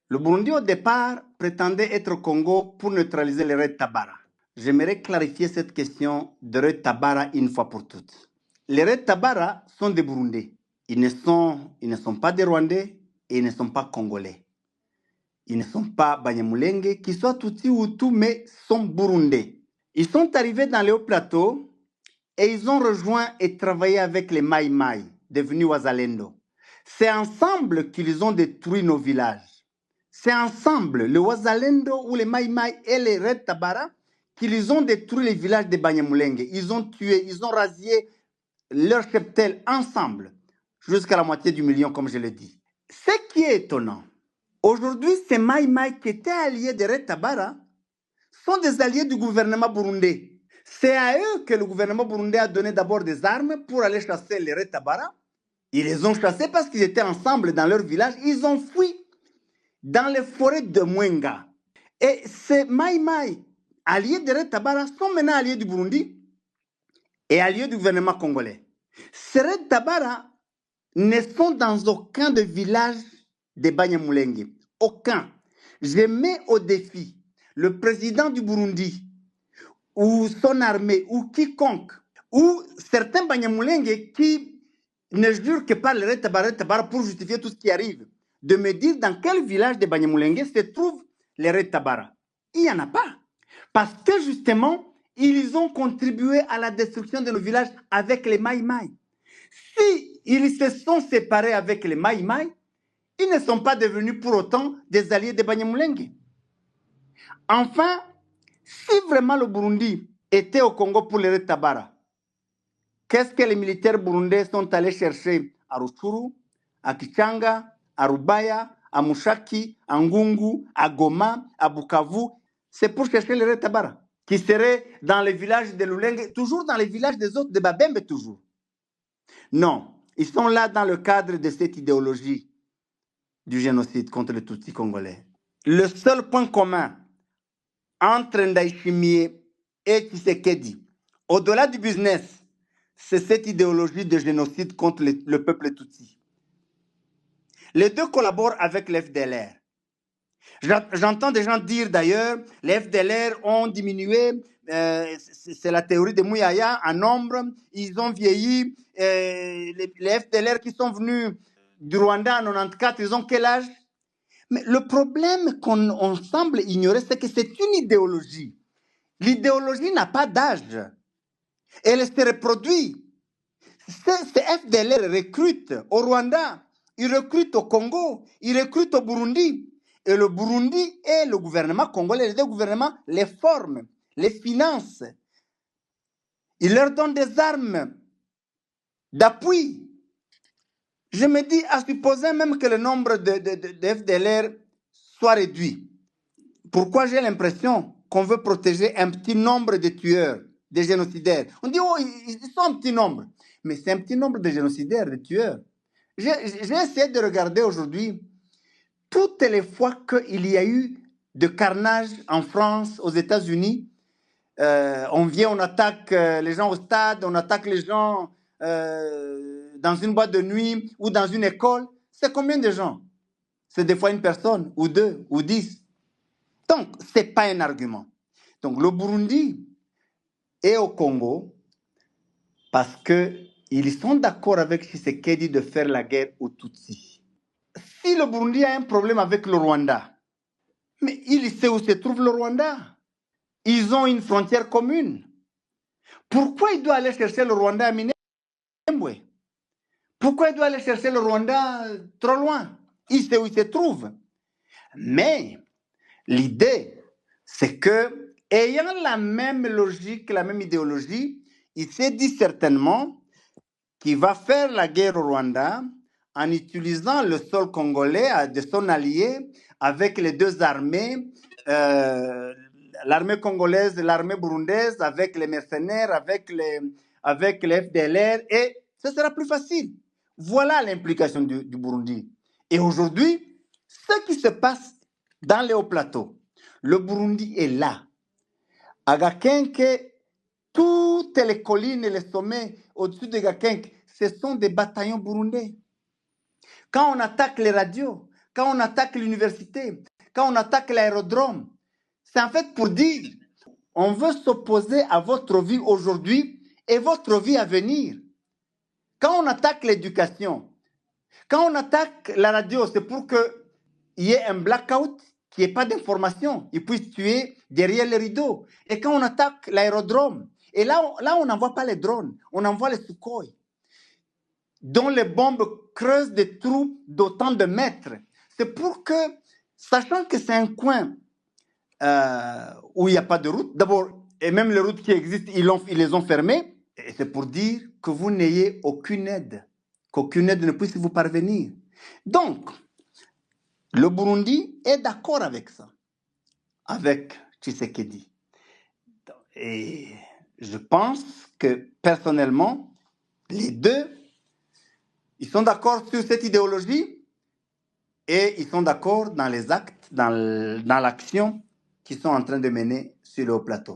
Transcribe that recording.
Le Burundi, au départ, prétendait être au Congo pour neutraliser les Red Tabara. J'aimerais clarifier cette question de Red Tabara une fois pour toutes. Les Red Tabara sont des Burundais. Ils ne sont pas des Rwandais et ils ne sont pas Congolais. Ils ne sont pas Banyamulenge, qu'ils soient Tutsi ou Hutu, mais sont Burundais. Ils sont arrivés dans les hauts plateaux et ils ont rejoint et travaillé avec les Mai Mai, devenus Wazalendo. C'est ensemble qu'ils ont détruit nos villages. C'est ensemble, le Wazalendo ou les Mai Mai et les Red Tabara, qu'ils ont détruit les villages de Banyamulenge. Ils ont tué, ils ont rasé leur cheptel ensemble, jusqu'à la moitié du million, comme je l'ai dit. Ce qui est étonnant, aujourd'hui, ces Mai Mai qui étaient alliés des Red Tabara sont des alliés du gouvernement burundais. C'est à eux que le gouvernement burundais a donné d'abord des armes pour aller chasser les Red Tabara. Ils les ont chassés parce qu'ils étaient ensemble dans leur village. Ils ont fui dans les forêts de Mwenga. Et ces Mai Mai, alliés des Red Tabara, sont maintenant alliés du Burundi et alliés du gouvernement congolais. Ces Red Tabara ne sont dans aucun des villages de Banyamulenge. Aucun. Je mets au défi le président du Burundi ou son armée ou quiconque ou certains Banyamulenge qui ne jurent que par le Red Tabara pour justifier tout ce qui arrive, de me dire dans quel village de Banyamulenge se trouvent les Red Tabara. Il n'y en a pas. Parce que justement, ils ont contribué à la destruction de nos villages avec les Mai Mai. Si ils se sont séparés avec les Mai Mai, ils ne sont pas devenus pour autant des alliés de Banyamulenge. Enfin, si vraiment le Burundi était au Congo pour les Red Tabara, qu'est-ce que les militaires burundais sont allés chercher à Rutshuru, à Kichanga, à Rubaya, à Mushaki, à Ngungu, à Goma, à Bukavu? C'est pour chercher les Red Tabara, qui seraient dans les villages de Lulenge, toujours dans les villages des autres, de Babembe toujours. Non, ils sont là dans le cadre de cette idéologie du génocide contre les Tutsis congolais. Le seul point commun entre Ndaïchimie et Tshisekedi, au-delà du business, c'est cette idéologie de génocide contre le peuple Tutsi. Les deux collaborent avec l'FDLR. J'entends des gens dire d'ailleurs, les FDLR ont diminué, c'est la théorie de Mouyaya, en nombre, ils ont vieilli. Les FDLR qui sont venus du Rwanda en 94, ils ont quel âge? Mais le problème qu'on semble ignorer, c'est que c'est une idéologie. L'idéologie n'a pas d'âge. Elle se reproduit. Ces FDLR recrutent au Rwanda, ils recrutent au Congo, ils recrutent au Burundi. Et le Burundi et le gouvernement congolais, les deux gouvernements, les forment, les financent. Ils leur donnent des armes d'appui. Je me dis, à supposer même que le nombre de FDLR soit réduit, pourquoi j'ai l'impression qu'on veut protéger un petit nombre de tueurs, de génocidaires? On dit, oh, ils sont un petit nombre. Mais c'est un petit nombre de génocidaires, de tueurs. J'ai essayé de regarder aujourd'hui toutes les fois qu'il y a eu de carnage en France, aux États-Unis. On vient, on attaque les gens au stade, on attaque les gens dans une boîte de nuit ou dans une école. C'est combien de gens? C'est des fois une personne, ou deux, ou 10. Donc, ce n'est pas un argument. Donc, le Burundi est au Congo parce qu'ils sont d'accord avec Tshisekedi de faire la guerre aux Tutsis. Si le Burundi a un problème avec le Rwanda, mais il sait où se trouve le Rwanda. Ils ont une frontière commune. Pourquoi il doit aller chercher le Rwanda à Minembwe? Pourquoi il doit aller chercher le Rwanda trop loin? Il sait où il se trouve. Mais l'idée, c'est que, ayant la même logique, la même idéologie, il s'est dit certainement qu'il va faire la guerre au Rwanda en utilisant le sol congolais de son allié avec les deux armées, l'armée congolaise et l'armée burundaise, avec les mercenaires, avec les FDLR, et ce sera plus facile. Voilà l'implication du Burundi. Et aujourd'hui, ce qui se passe dans les hauts plateaux, le Burundi est là. À Gakenke, toutes les collines et les sommets au-dessus de Gakenke, ce sont des bataillons burundais. Quand on attaque les radios, quand on attaque l'université, quand on attaque l'aérodrome. C'est en fait pour dire, on veut s'opposer à votre vie aujourd'hui et votre vie à venir. Quand on attaque l'éducation, quand on attaque la radio, c'est pour qu'il y ait un blackout, qu'il n'y ait pas d'information, ils puissent tuer derrière les rideaux. Et quand on attaque l'aérodrome, et là on n'envoie pas les drones, on envoie les Sukhoi, dont les bombes creusent des trous d'autant de mètres. C'est pour que, sachant que c'est un coin où il n'y a pas de route, d'abord, et même les routes qui existent, ils les ont fermées, et c'est pour dire que vous n'ayez aucune aide, qu'aucune aide ne puisse vous parvenir. Donc, le Burundi est d'accord avec ça, avec Tshisekedi. Et je pense que, personnellement, les deux, ils sont d'accord sur cette idéologie et ils sont d'accord dans les actes, dans l'action qu'ils sont en train de mener sur le haut plateau.